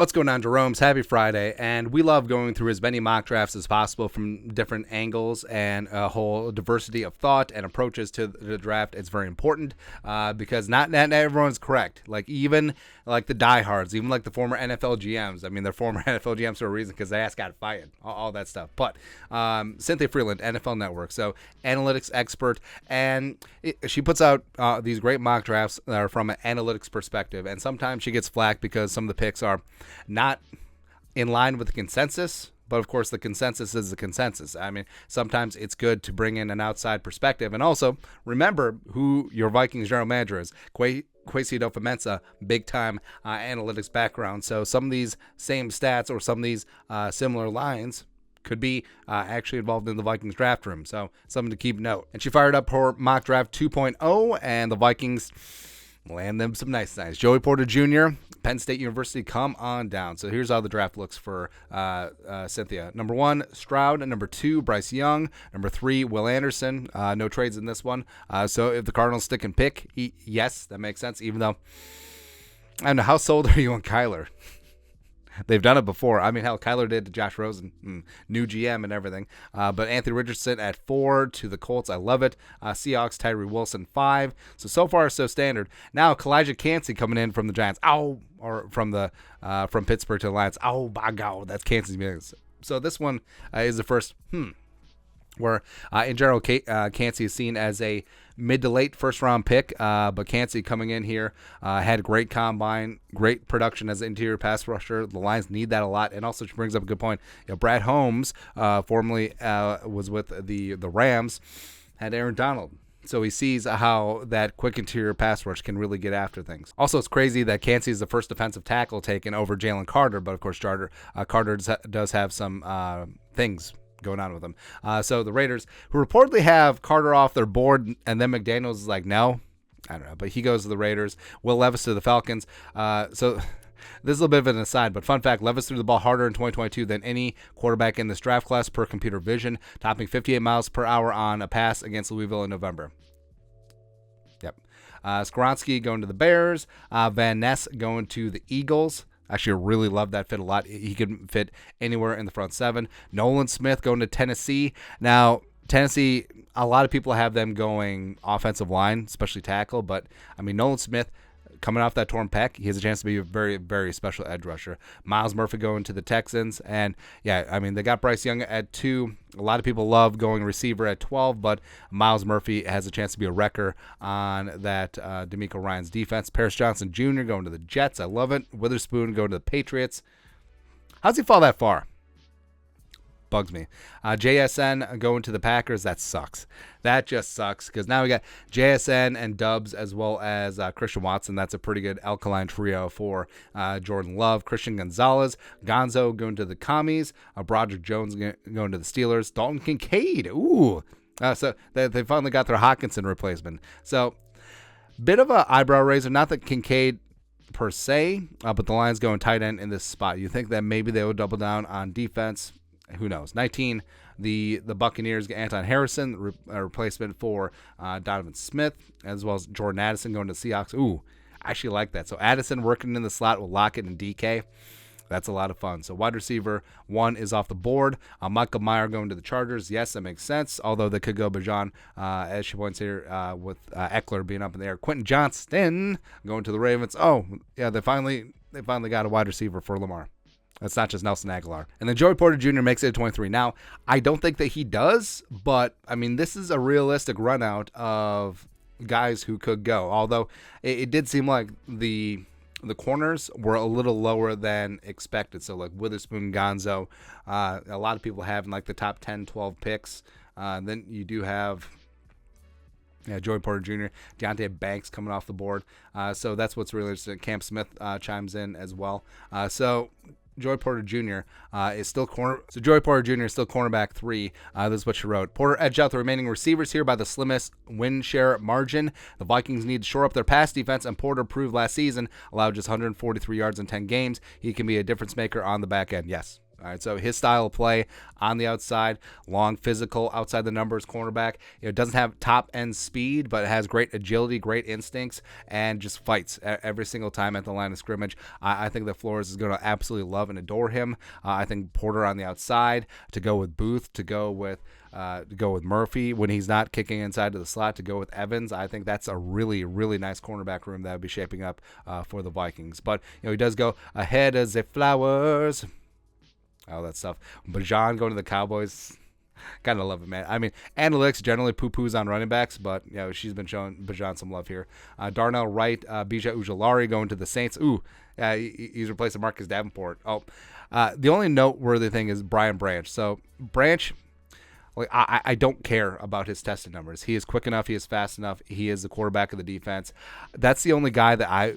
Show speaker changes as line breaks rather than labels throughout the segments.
What's going on, Jerome's? Happy Friday, and we love going through as many mock drafts as possible from different angles and a whole diversity of thought and approaches to the draft. It's very important because not everyone's correct. Like even like the diehards, even like the former NFL GMs. I mean, they're former NFL GMs for a reason because they ass got fired, all that stuff. But Cynthia Frelund, NFL Network, so analytics expert, and she puts out these great mock drafts that are from an analytics perspective, and sometimes she gets flack because some of the picks are not in line with the consensus, but of course the consensus is the consensus. I mean, sometimes it's good to bring in an outside perspective, and also remember who your Vikings general manager is. Adofo-mensah, big time analytics background. So some of these same stats or some of these similar lines could be actually involved in the Vikings draft room. So something to keep note. And she fired up her mock draft 2.0, and the Vikings land them some nice. Joey Porter Jr., Penn State University, come on down. So here's how the draft looks for Cynthia. Number 1, Stroud. Number 2, Bryce Young. Number 3, Will Anderson. No trades in this one. So if the Cardinals stick and pick, yes, that makes sense. Even though, I don't know, how sold are you on Kyler? They've done it before. I mean, hell, Kyler did to Josh Rosen, new GM and everything. But Anthony Richardson at 4 to the Colts. I love it. Seahawks, Tyree Wilson, 5. So far, so standard. Now, Kalijah Cansey coming in from the Giants. Or from Pittsburgh to the Lions. By God, that's Cansey's meetings. So this one is the first, where in general, Cansey is seen as a mid to late first round pick, but Cansey coming in here had a great combine, great production as an interior pass rusher. The Lions need that a lot, and also she brings up a good point. Brad Holmes, formerly was with the Rams, had Aaron Donald. So he sees how that quick interior pass rush can really get after things. Also, it's crazy that Cansey is the first defensive tackle taken over Jalen Carter, but of course Carter does have some things going on with them. So the Raiders, who reportedly have Carter off their board, and then McDaniels is like, no, I don't know, but he goes to the Raiders. Will Levis to the Falcons. So this is a little bit of an aside, but fun fact, Levis threw the ball harder in 2022 than any quarterback in this draft class per computer vision, topping 58 miles per hour on a pass against Louisville in November. Yep. Skoronski going to the Bears. Van Ness going to the Eagles. Actually, I really love that fit a lot. He could fit anywhere in the front 7. Nolan Smith going to Tennessee. Now, Tennessee, a lot of people have them going offensive line, especially tackle. But, I mean, Nolan Smith, coming off that torn pec, he has a chance to be a very, very special edge rusher. Miles Murphy going to the Texans. And, yeah, I mean, they got Bryce Young at 2. A lot of people love going receiver at 12, but Miles Murphy has a chance to be a wrecker on that D'Amico Ryans defense. Paris Johnson Jr. going to the Jets. I love it. Witherspoon going to the Patriots. How's he fall that far? Bugs me. JSN going to the Packers. That sucks. That just sucks because now we got JSN and Dubs as well as Christian Watson. That's a pretty good alkaline trio for Jordan Love. Christian Gonzo going to the Commies. Broderick Jones going to the Steelers. Dalton Kincaid. Ooh. So they finally got their Hawkinson replacement. So bit of an eyebrow raiser. Not that Kincaid per se, but the Lions going tight end in this spot. You think that maybe they would double down on defense? Who knows? 19, the Buccaneers get Anton Harrison, a replacement for Donovan Smith, as well as Jordan Addison going to the Seahawks. Ooh, I actually like that. So Addison working in the slot with Lockett and DK. That's a lot of fun. So wide receiver 1 is off the board. Michael Mayer going to the Chargers. Yes, that makes sense. Although they could go Bajan, as she points here, with Eckler being up in the air. Quentin Johnston going to the Ravens. Oh, yeah, they finally got a wide receiver for Lamar. It's not just Nelson Aguilar. And then Joey Porter Jr. makes it to 23. Now, I don't think that he does, but, I mean, this is a realistic run out of guys who could go. Although, it did seem like the corners were a little lower than expected. So, like Witherspoon, Gonzo, a lot of people have in, like, the top 10, 12 picks. Then you do have Joey Porter Jr., Deontay Banks coming off the board. So that's what's really interesting. Cam Smith chimes in as well. So Joey Porter Jr. is still cornerback 3. This is what she wrote. Porter edged out the remaining receivers here by the slimmest win share margin. The Vikings need to shore up their pass defense, and Porter proved last season, allowed just 143 yards in 10 games. He can be a difference maker on the back end. Yes. All right, so his style of play on the outside, long, physical, outside the numbers cornerback. Doesn't have top-end speed, but has great agility, great instincts, and just fights every single time at the line of scrimmage. I think that Flores is going to absolutely love and adore him. I think Porter on the outside, to go with Booth, to go with Murphy when he's not kicking inside to the slot, to go with Evans. I think that's a really, really nice cornerback room that would be shaping up for the Vikings. But he does go ahead as the Flowers. All that stuff. Bajan going to the Cowboys. Kind of love it, man. I mean, analytics generally poo-poos on running backs, but she's been showing Bajan some love here. Darnell Wright, Bija Ujulari going to the Saints. He's replacing Marcus Davenport. The only noteworthy thing is Brian Branch. So Branch, I don't care about his tested numbers. He is quick enough. He is fast enough. He is the quarterback of the defense. That's the only guy that I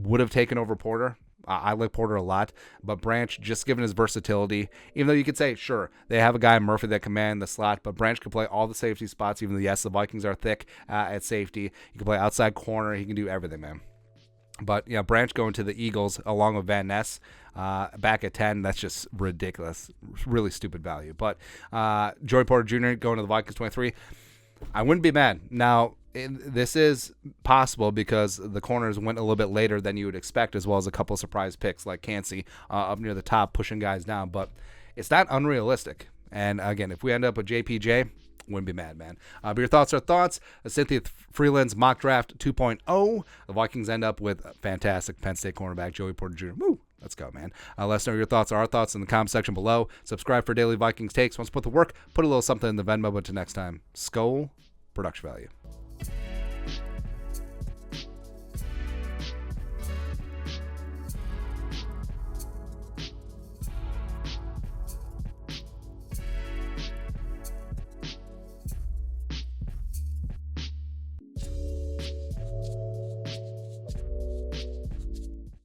would have taken over Porter. I like Porter a lot, but Branch, just given his versatility, even though you could say, sure, they have a guy, Murphy, that can man the slot, but Branch can play all the safety spots, even though, yes, the Vikings are thick at safety. He can play outside corner. He can do everything, man. But, Branch going to the Eagles along with Van Ness back at 10, that's just ridiculous. Really stupid value. But Joey Porter Jr. going to the Vikings 23, I wouldn't be mad. Now, this is possible because the corners went a little bit later than you would expect, as well as a couple of surprise picks like Cansey up near the top, pushing guys down. But it's not unrealistic. And, again, if we end up with JPJ, wouldn't be mad, man. But your thoughts are thoughts. Cynthia Frelund's mock draft 2.0. The Vikings end up with fantastic Penn State cornerback Joey Porter Jr. Woo! Let's go, man. Let us know your thoughts or our thoughts in the comment section below. Subscribe for daily Vikings takes. Once put the work, put a little something in the Venmo. But until next time, Skol, production value.